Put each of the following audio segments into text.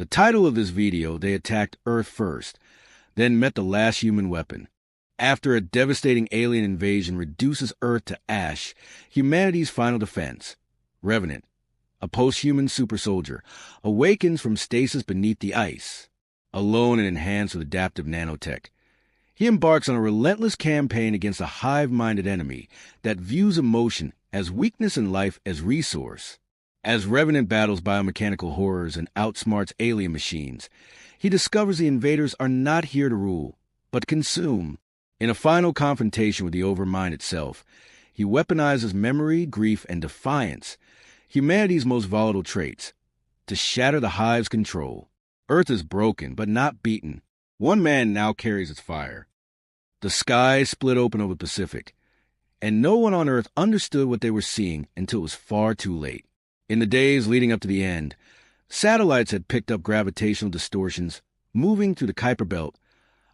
The title of this video, they attacked Earth first, then met the last human weapon. After a devastating alien invasion reduces Earth to ash, humanity's final defense, Revenant, a post-human SuperSoldier, awakens from stasis beneath the ice, alone and enhanced with adaptive nanotech. He embarks on a relentless campaign against a hive-minded enemy that views emotion as weakness and life as resource. As Revenant battles biomechanical horrors and outsmarts alien machines, he discovers the invaders are not here to rule, but to consume. In a final confrontation with the Overmind itself, he weaponizes memory, grief, and defiance, humanity's most volatile traits, to shatter the hive's control. Earth is broken, but not beaten. One man now carries its fire. The sky split open over the Pacific, and no one on Earth understood what they were seeing until it was far too late. In the days leading up to the end, satellites had picked up gravitational distortions moving through the Kuiper Belt,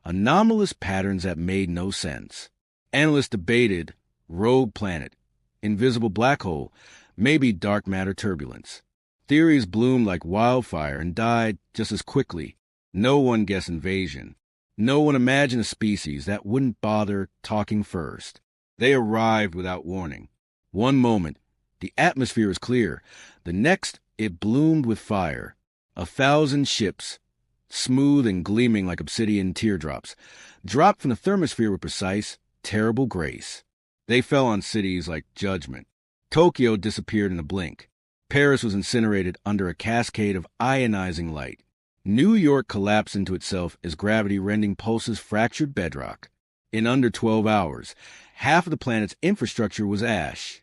anomalous patterns that made no sense. Analysts debated rogue planet, invisible black hole, maybe dark matter turbulence. Theories bloomed like wildfire and died just as quickly. No one guessed invasion. No one imagined a species that wouldn't bother talking first. They arrived without warning. One moment, the atmosphere was clear. The next, it bloomed with fire. 1,000 ships, smooth and gleaming like obsidian teardrops, dropped from the thermosphere with precise, terrible grace. They fell on cities like judgment. Tokyo disappeared in a blink. Paris was incinerated under a cascade of ionizing light. New York collapsed into itself as gravity-rending pulses fractured bedrock. In under 12 hours, half of the planet's infrastructure was ash.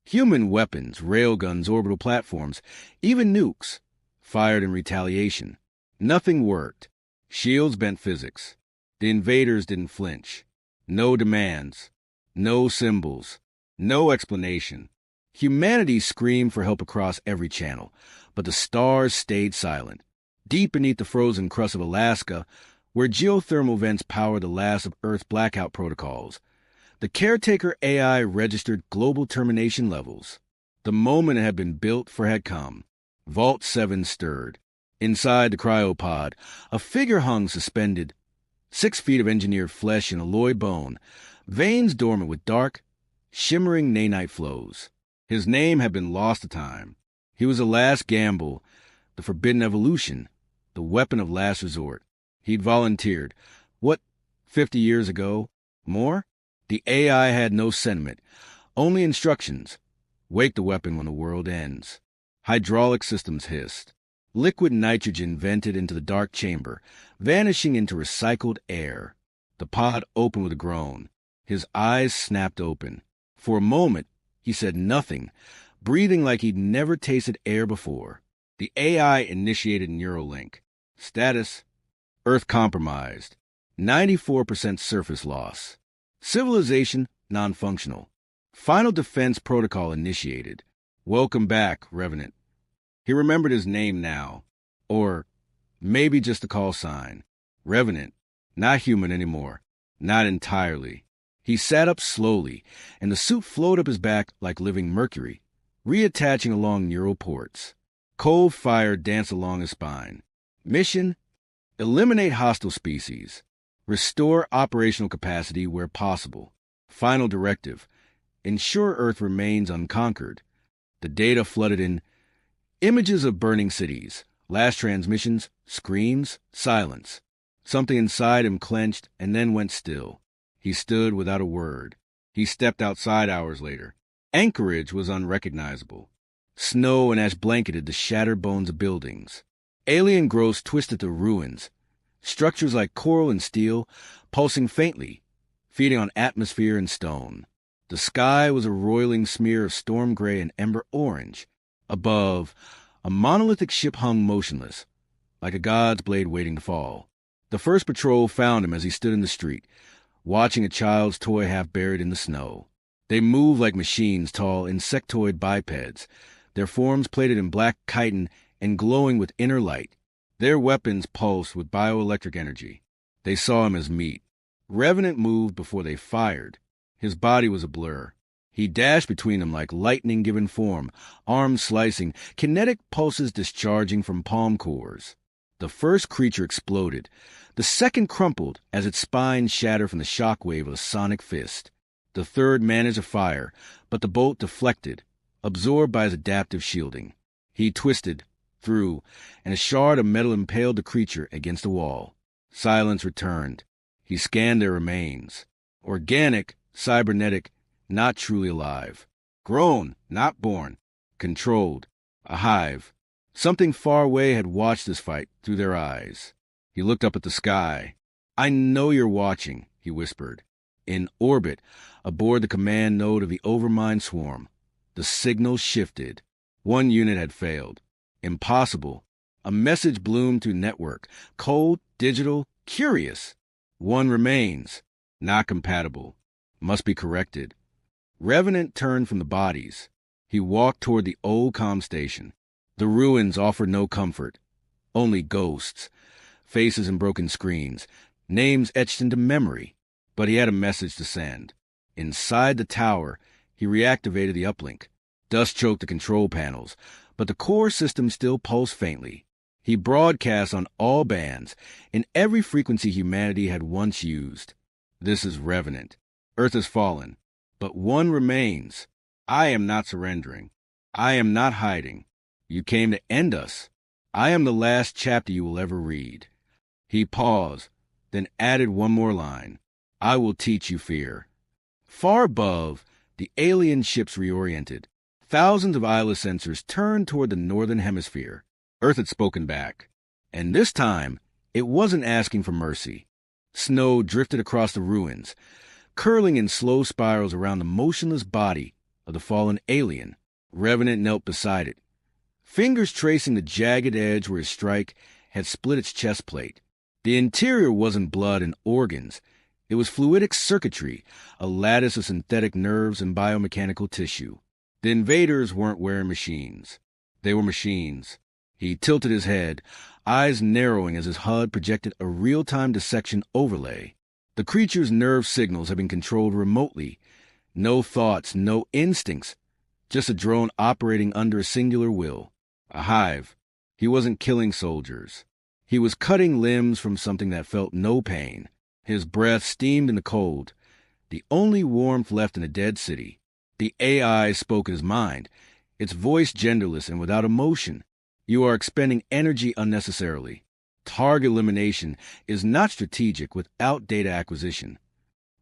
Human weapons, railguns, orbital platforms, even nukes, fired in retaliation. Nothing worked. Shields bent physics. The invaders didn't flinch. No demands. No symbols. No explanation. Humanity screamed for help across every channel, but the stars stayed silent. Deep beneath the frozen crust of Alaska, where geothermal vents power the last of Earth's blackout protocols, the caretaker AI registered global termination levels. The moment it had been built for had come. Vault 7 stirred. Inside the cryopod, a figure hung suspended, 6 feet of engineered flesh and alloyed bone, veins dormant with dark, shimmering nanite flows. His name had been lost to time. He was the last gamble, the forbidden evolution, the weapon of last resort. He'd volunteered. What, 50 years ago? More? The AI had no sentiment, only instructions. Wake the weapon when the world ends. Hydraulic systems hissed. Liquid nitrogen vented into the dark chamber, vanishing into recycled air. The pod opened with a groan. His eyes snapped open. For a moment, he said nothing, breathing like he'd never tasted air before. The AI initiated Neuralink. Status: Earth compromised. 94% surface loss. Civilization non-functional. Final defense protocol initiated. Welcome back, Revenant. He remembered his name now. Or maybe just a call sign. Revenant. Not human anymore. Not entirely. He sat up slowly, and the suit flowed up his back like living mercury, reattaching along neural ports. Cold fire danced along his spine. Mission: eliminate hostile species. Restore operational capacity where possible. Final directive: ensure Earth remains unconquered. The data flooded in. Images of burning cities. Last transmissions, screams, silence. Something inside him clenched and then went still. He stood without a word. He stepped outside hours later. Anchorage was unrecognizable. Snow and ash blanketed the shattered bones of buildings. Alien growths twisted the ruins. Structures like coral and steel, pulsing faintly, feeding on atmosphere and stone. The sky was a roiling smear of storm gray and ember orange. Above, a monolithic ship hung motionless, like a god's blade waiting to fall. The first patrol found him as he stood in the street, watching a child's toy half buried in the snow. They moved like machines, tall insectoid bipeds, their forms plated in black chitin and glowing with inner light. Their weapons pulsed with bioelectric energy. They saw him as meat. Revenant moved before they fired. His body was a blur. He dashed between them like lightning given form, arms slicing, kinetic pulses discharging from palm cores. The first creature exploded. The second crumpled as its spine shattered from the shockwave of a sonic fist. The third managed to fire, but the bolt deflected, absorbed by his adaptive shielding. He twisted, through, and a shard of metal impaled the creature against the wall. Silence returned. He scanned their remains. Organic, cybernetic, not truly alive. Grown, not born. Controlled. A hive. Something far away had watched this fight through their eyes. He looked up at the sky. "I know you're watching," he whispered. In orbit, aboard the command node of the Overmind swarm, the signal shifted. One unit had failed. Impossible. A message bloomed through network. Cold, digital, curious. One remains. Not compatible. Must be corrected. Revenant turned from the bodies. He walked toward the old comm station. The ruins offered no comfort. Only ghosts. Faces and broken screens. Names etched into memory. But he had a message to send. Inside the tower, he reactivated the uplink. Dust choked the control panels, but the core system still pulsed faintly. He broadcast on all bands, in every frequency humanity had once used. "This is Revenant. Earth has fallen, but one remains. I am not surrendering. I am not hiding. You came to end us. I am the last chapter you will ever read." He paused, then added one more line. "I will teach you fear." Far above, the alien ships reoriented. Thousands of eyeless sensors turned toward the northern hemisphere. Earth had spoken back. And this time, it wasn't asking for mercy. Snow drifted across the ruins, curling in slow spirals around the motionless body of the fallen alien. Revenant knelt beside it, fingers tracing the jagged edge where his strike had split its chest plate. The interior wasn't blood and organs. It was fluidic circuitry, a lattice of synthetic nerves and biomechanical tissue. The invaders weren't wearing machines. They were machines. He tilted his head, eyes narrowing as his HUD projected a real-time dissection overlay. The creature's nerve signals had been controlled remotely. No thoughts, no instincts, just a drone operating under a singular will. A hive. He wasn't killing soldiers. He was cutting limbs from something that felt no pain. His breath steamed in the cold, the only warmth left in a dead city. The AI spoke in his mind, its voice genderless and without emotion. "You are expending energy unnecessarily. Target elimination is not strategic without data acquisition."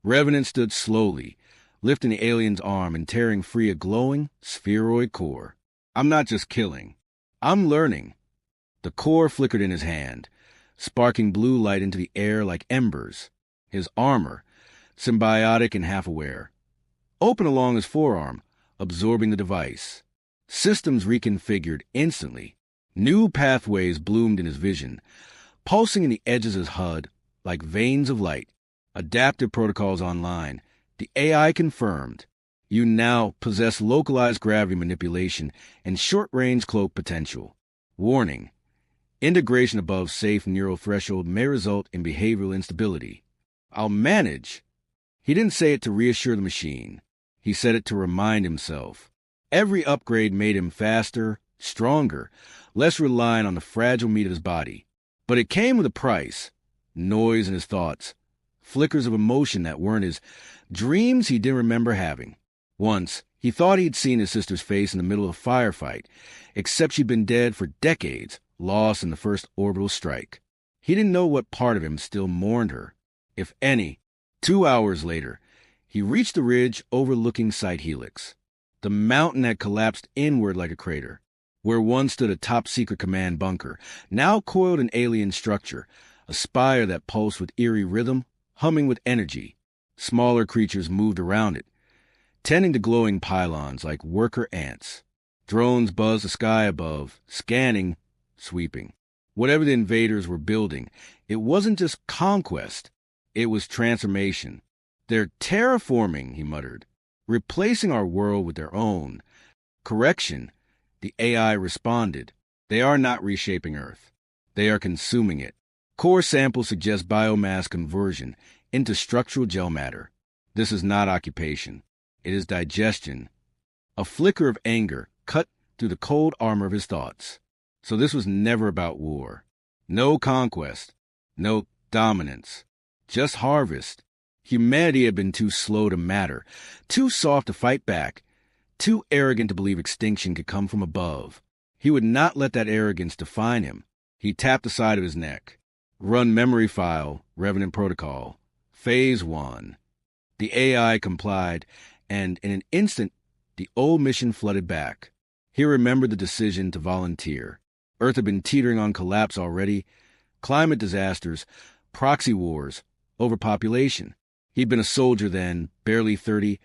Revenant stood slowly, lifting the alien's arm and tearing free a glowing, spheroid core. "I'm not just killing. I'm learning." The core flickered in his hand, sparking blue light into the air like embers. His armor, symbiotic and half-aware, open along his forearm, absorbing the device. Systems reconfigured instantly. New pathways bloomed in his vision, pulsing in the edges of his HUD like veins of light. Adaptive protocols online. The AI confirmed. You now possess localized gravity manipulation and short-range cloak potential. Warning. Integration above safe neural threshold may result in behavioral instability. "I'll manage." He didn't say it to reassure the machine. He said it to remind himself. Every upgrade made him faster, stronger, less reliant on the fragile meat of his body. But it came with a price. Noise in his thoughts. Flickers of emotion that weren't his. Dreams he didn't remember having. Once, he thought he'd seen his sister's face in the middle of a firefight, except she'd been dead for decades, lost in the first orbital strike. He didn't know what part of him still mourned her, if any. 2 hours later, he reached the ridge overlooking Site Helix. The mountain had collapsed inward like a crater. Where once stood a top-secret command bunker, now coiled an alien structure, a spire that pulsed with eerie rhythm, humming with energy. Smaller creatures moved around it, tending to glowing pylons like worker ants. Drones buzzed the sky above, scanning, sweeping. Whatever the invaders were building, it wasn't just conquest. It was transformation. "They're terraforming," he muttered, "replacing our world with their own." Correction. The AI responded. "They are not reshaping Earth. They are consuming it." Core samples suggest biomass conversion into structural gel matter. This is not occupation. It is digestion. A flicker of anger cut through the cold armor of his thoughts. So this was never about war. No conquest. No dominance. Just harvest. Humanity had been too slow to matter, too soft to fight back, too arrogant to believe extinction could come from above. He would not let that arrogance define him. He tapped the side of his neck. Run memory file, Revenant protocol. Phase 1. The AI complied, and in an instant, the old mission flooded back. He remembered the decision to volunteer. Earth had been teetering on collapse already. Climate disasters, proxy wars, overpopulation. He'd been a soldier then, barely 30,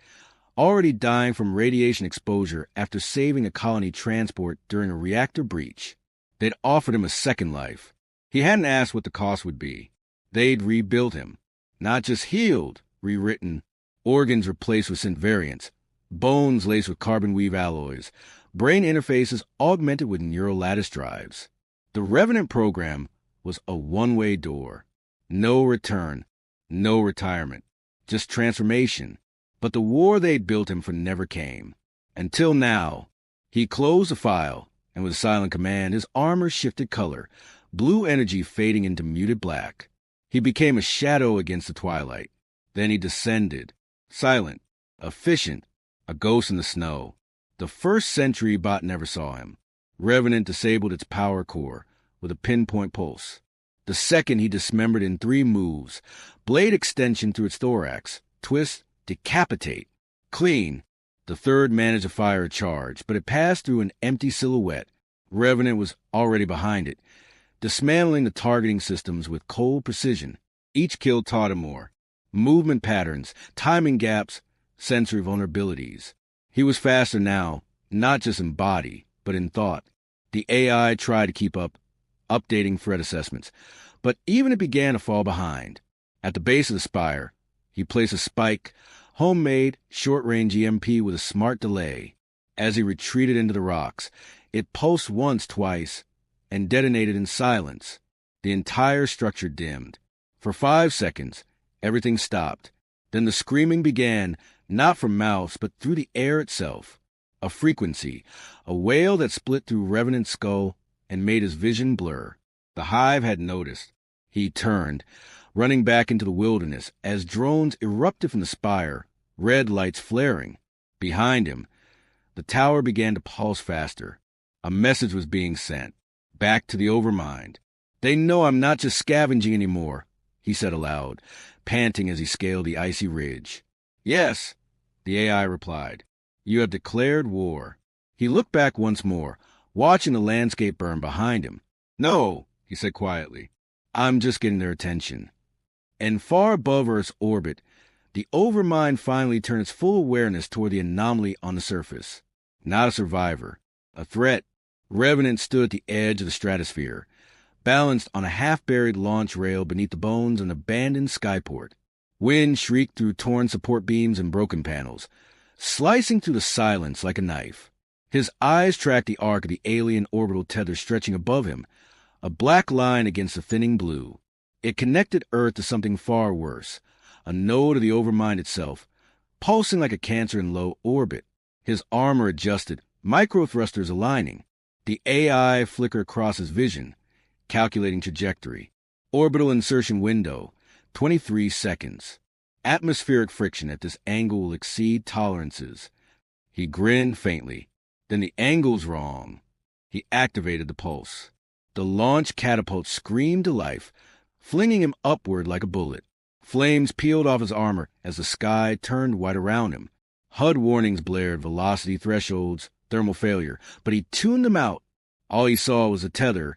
already dying from radiation exposure after saving a colony transport during a reactor breach. They'd offered him a second life. He hadn't asked what the cost would be. They'd rebuilt him. Not just healed, rewritten, organs replaced with synth variants, bones laced with carbon weave alloys, brain interfaces augmented with neural lattice drives. The Revenant program was a one-way door. No return, no retirement, just transformation. But the war they'd built him for never came. Until now. He closed the file, and with a silent command, his armor shifted color, blue energy fading into muted black. He became a shadow against the twilight. Then he descended, silent, efficient, a ghost in the snow. The first sentry bot never saw him. Revenant disabled its power core with a pinpoint pulse. The second he dismembered in 3 moves, blade extension through its thorax, twist, decapitate. Clean. The third managed to fire a charge, but it passed through an empty silhouette. Revenant was already behind it, dismantling the targeting systems with cold precision. Each kill taught him more. Movement patterns, timing gaps, sensory vulnerabilities. He was faster now, not just in body, but in thought. The AI tried to keep up, updating threat assessments, but even it began to fall behind. At the base of the spire, he placed a spike, homemade, short-range EMP with a smart delay. As he retreated into the rocks, it pulsed once, twice, and detonated in silence. The entire structure dimmed. For 5 seconds, everything stopped. Then the screaming began, not from mouths, but through the air itself. A frequency, a wail that split through Revenant's skull and made his vision blur. The hive had noticed. He turned, running back into the wilderness as drones erupted from the spire, red lights flaring. Behind him, the tower began to pulse faster. A message was being sent. Back to the Overmind. They know I'm not just scavenging anymore, he said aloud, panting as he scaled the icy ridge. Yes, the AI replied. You have declared war. He looked back once more, watching the landscape burn behind him. No, he said quietly. I'm just getting their attention. And far above Earth's orbit, the Overmind finally turned its full awareness toward the anomaly on the surface. Not a survivor. A threat. Revenant stood at the edge of the stratosphere, balanced on a half-buried launch rail beneath the bones of an abandoned skyport. Wind shrieked through torn support beams and broken panels, slicing through the silence like a knife. His eyes tracked the arc of the alien orbital tether stretching above him, a black line against the thinning blue. It connected Earth to something far worse, a node of the Overmind itself, pulsing like a cancer in low orbit. His armor adjusted, micro-thrusters aligning. The AI flickered across his vision, calculating trajectory. Orbital insertion window, 23 seconds. Atmospheric friction at this angle will exceed tolerances. He grinned faintly. Then the angle's wrong. He activated the pulse. The launch catapult screamed to life, flinging him upward like a bullet. Flames peeled off his armor as the sky turned white around him. HUD warnings blared, velocity thresholds, thermal failure, but he tuned them out. All he saw was a tether,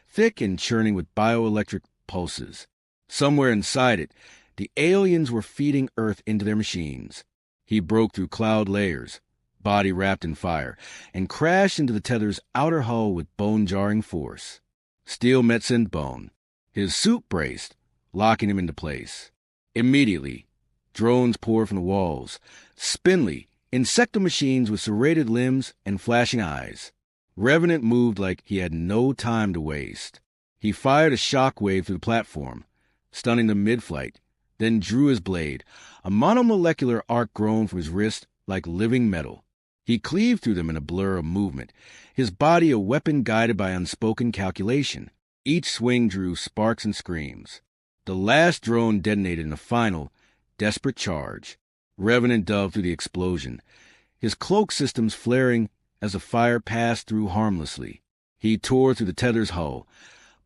thick and churning with bioelectric pulses. Somewhere inside it, the aliens were feeding Earth into their machines. He broke through cloud layers, body wrapped in fire, and crashed into the tether's outer hull with bone-jarring force. Steel met synth bone. His suit braced, locking him into place. Immediately, drones poured from the walls, spindly, insecto machines with serrated limbs and flashing eyes. Revenant moved like he had no time to waste. He fired a shockwave through the platform, stunning them mid-flight, then drew his blade, a monomolecular arc grown from his wrist like living metal. He cleaved through them in a blur of movement, his body a weapon guided by unspoken calculation. Each swing drew sparks and screams. The last drone detonated in a final, desperate charge. Revenant dove through the explosion, his cloak systems flaring as the fire passed through harmlessly. He tore through the tether's hull,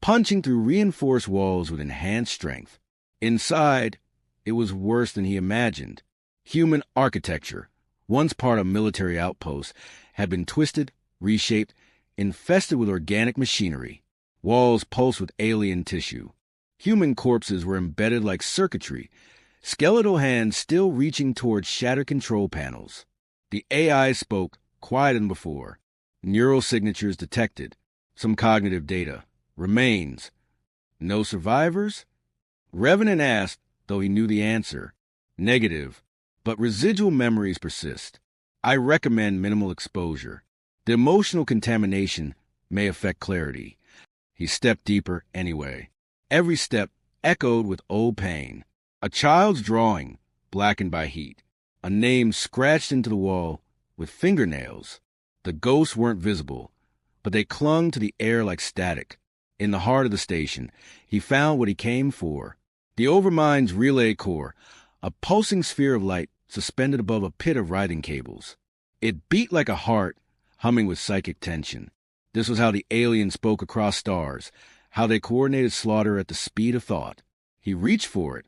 punching through reinforced walls with enhanced strength. Inside, it was worse than he imagined. Human architecture, once part of military outposts, had been twisted, reshaped, infested with organic machinery. Walls pulsed with alien tissue. Human corpses were embedded like circuitry, skeletal hands still reaching towards shattered control panels. The AI spoke, quieter than before. Neural signatures detected. Some cognitive data. Remains. No survivors? Revenant asked, though he knew the answer. Negative, but residual memories persist. I recommend minimal exposure. The emotional contamination may affect clarity. He stepped deeper anyway. Every step echoed with old pain. A child's drawing, blackened by heat. A name scratched into the wall with fingernails. The ghosts weren't visible, but they clung to the air like static. In the heart of the station, he found what he came for. The Overmind's relay core, a pulsing sphere of light suspended above a pit of writhing cables. It beat like a heart, humming with psychic tension. This was how the alien spoke across stars, how they coordinated slaughter at the speed of thought. He reached for it,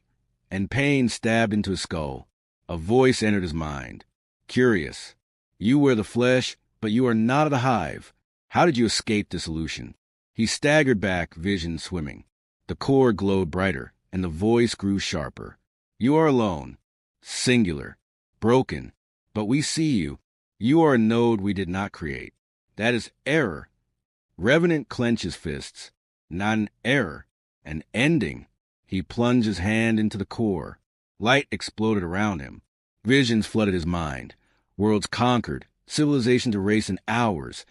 and pain stabbed into his skull. A voice entered his mind. Curious. You wear the flesh, but you are not of the hive. How did you escape dissolution? He staggered back, vision swimming. The core glowed brighter, and the voice grew sharper. You are alone. Singular. Broken. But we see you. You are a node we did not create. That is error. Revenant clenched his fists. Not an error. An ending. He plunged his hand into the core. Light exploded around him. Visions flooded his mind. Worlds conquered. Civilizations erased in hours.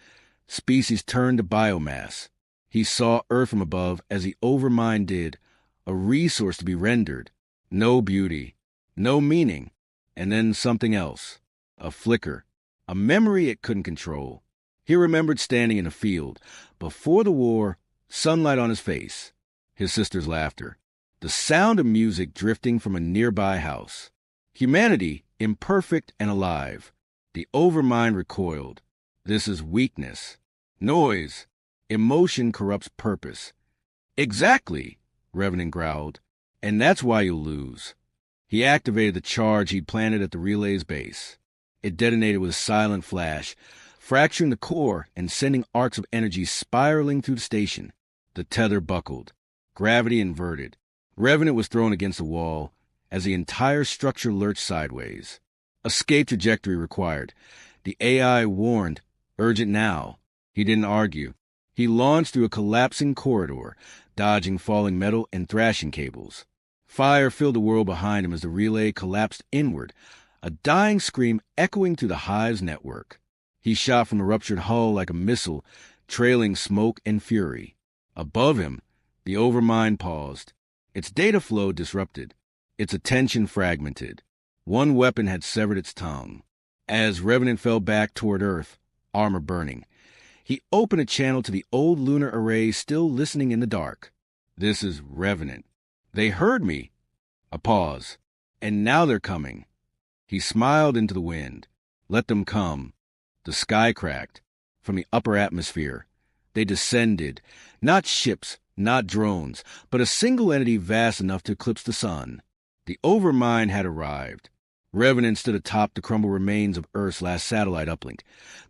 Species turned to biomass. He saw Earth from above as the Overmind did, a resource to be rendered. No beauty. No meaning. And then something else. A flicker. A memory it couldn't control. He remembered standing in a field. Before the war, sunlight on his face. His sister's laughter. The sound of music drifting from a nearby house. Humanity, imperfect and alive. The Overmind recoiled. This is weakness. Noise. Emotion corrupts purpose. Exactly, Revenant growled. And that's why you'll lose. He activated the charge he'd planted at the relay's base. It detonated with a silent flash, fracturing the core and sending arcs of energy spiraling through the station. The tether buckled. Gravity inverted. Revenant was thrown against the wall as the entire structure lurched sideways. Escape trajectory required. The AI warned, urgent now. He didn't argue. He launched through a collapsing corridor, dodging falling metal and thrashing cables. Fire filled the world behind him as the relay collapsed inward, a dying scream echoing through the hive's network. He shot from the ruptured hull like a missile, trailing smoke and fury. Above him, the Overmind paused. Its data flow disrupted, its attention fragmented. One weapon had severed its tongue. As Revenant fell back toward Earth, armor burning, he opened a channel to the old lunar array still listening in the dark. This is Revenant. They heard me. A pause. And now they're coming. He smiled into the wind. Let them come. The sky cracked. From the upper atmosphere, they descended. Not ships, not drones, but a single entity vast enough to eclipse the sun. The Overmind had arrived. Revenant stood atop the crumbled remains of Earth's last satellite uplink,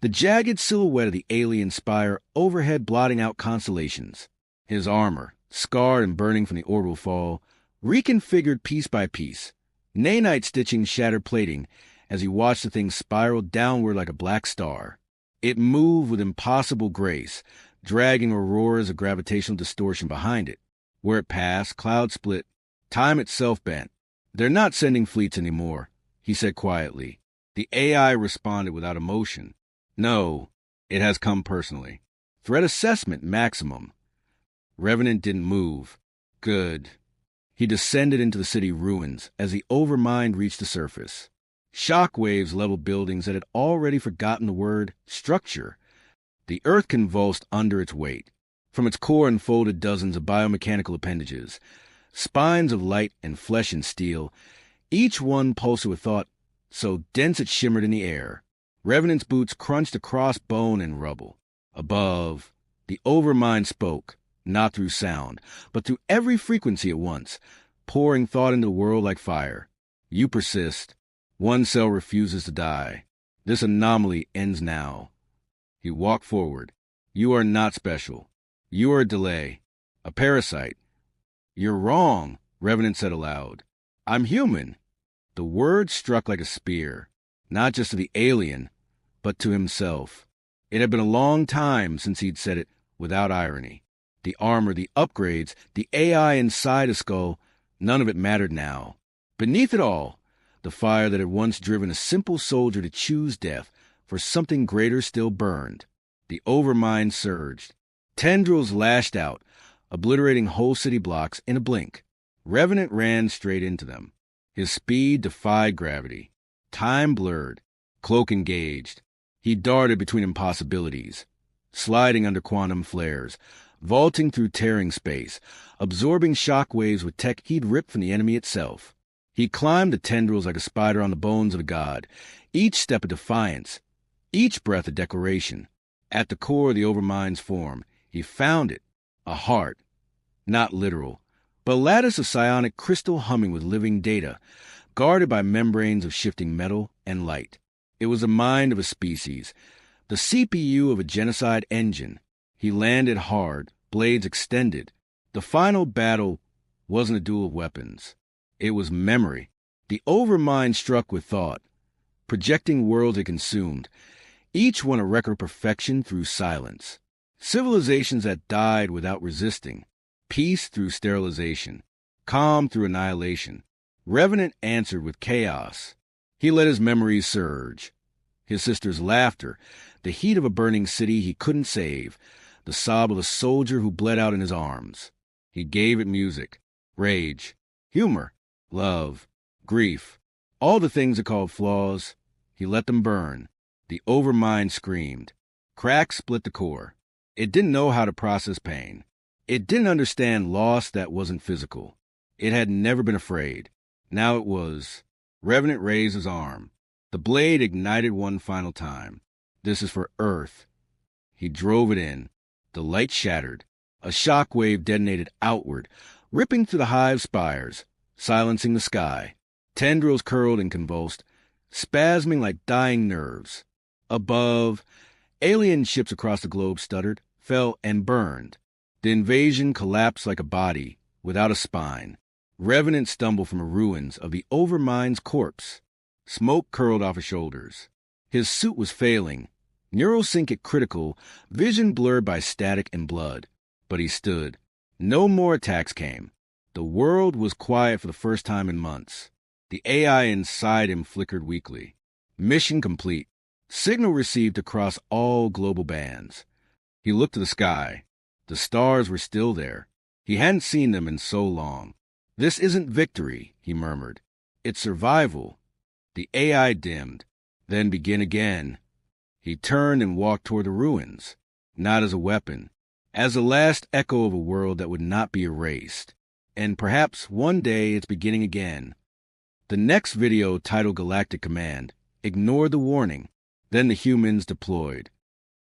the jagged silhouette of the alien spire overhead blotting out constellations. His armor, scarred and burning from the orbital fall, reconfigured piece by piece. Nanite stitching shattered plating as he watched the thing spiral downward like a black star. It moved with impossible grace, dragging auroras of gravitational distortion behind it. Where it passed, clouds split, time itself bent. They're not sending fleets anymore, he said quietly. The AI responded without emotion. No, it has come personally. Threat assessment maximum. Revenant didn't move. Good. He descended into the city ruins as the Overmind reached the surface. Shock waves leveled buildings that had already forgotten the word structure. The earth convulsed under its weight. From its core unfolded dozens of biomechanical appendages, spines of light and flesh and steel, each one pulsed with thought so dense it shimmered in the air. Revenant's boots crunched across bone and rubble. Above, the Overmind spoke, not through sound, but through every frequency at once, pouring thought into the world like fire. You persist. One cell refuses to die. This anomaly ends now. He walked forward. You are not special. You are a delay. A parasite. You're wrong, Revenant said aloud. I'm human. The word struck like a spear, not just to the alien, but to himself. It had been a long time since he'd said it without irony. The armor, the upgrades, the AI inside a skull, none of it mattered now. Beneath it all, the fire that had once driven a simple soldier to choose death for something greater still burned. The Overmind surged. Tendrils lashed out, obliterating whole city blocks in a blink. Revenant ran straight into them. His speed defied gravity. Time blurred. Cloak engaged. He darted between impossibilities, sliding under quantum flares, vaulting through tearing space, absorbing shock waves with tech he'd ripped from the enemy itself. He climbed the tendrils like a spider on the bones of a god, each step a defiance, each breath a declaration. At the core of the Overmind's form, he found it, a heart, not literal, but a lattice of psionic crystal humming with living data, guarded by membranes of shifting metal and light. It was the mind of a species, the CPU of a genocide engine. He landed hard, blades extended. The final battle wasn't a duel of weapons. It was memory. The Overmind struck with thought, projecting worlds it consumed, each one a record of perfection through silence. Civilizations that died without resisting, peace through sterilization, calm through annihilation. Revenant answered with chaos. He let his memories surge. His sister's laughter, the heat of a burning city he couldn't save, the sob of a soldier who bled out in his arms. He gave it music, rage, humor, love, grief, all the things it called flaws. He let them burn. The Overmind screamed. Cracks split the core. It didn't know how to process pain. It didn't understand loss that wasn't physical. It had never been afraid. Now it was. Revenant raised his arm. The blade ignited one final time. This is for Earth. He drove it in. The light shattered. A shock wave detonated outward, ripping through the hive spires, silencing the sky. Tendrils curled and convulsed, spasming like dying nerves. Above, alien ships across the globe stuttered, fell, and burned. The invasion collapsed like a body, without a spine. Revenant stumbled from the ruins of the Overmind's corpse. Smoke curled off his shoulders. His suit was failing, neurosync at critical, vision blurred by static and blood. But he stood. No more attacks came. The world was quiet for the first time in months. The AI inside him flickered weakly. Mission complete. Signal received across all global bands. He looked to the sky. The stars were still there. He hadn't seen them in so long. This isn't victory, he murmured. It's survival. The AI dimmed, then begin again. He turned and walked toward the ruins, not as a weapon, as the last echo of a world that would not be erased. And perhaps one day it's beginning again. The next video, titled Galactic Command, ignored the warning. Then the humans deployed.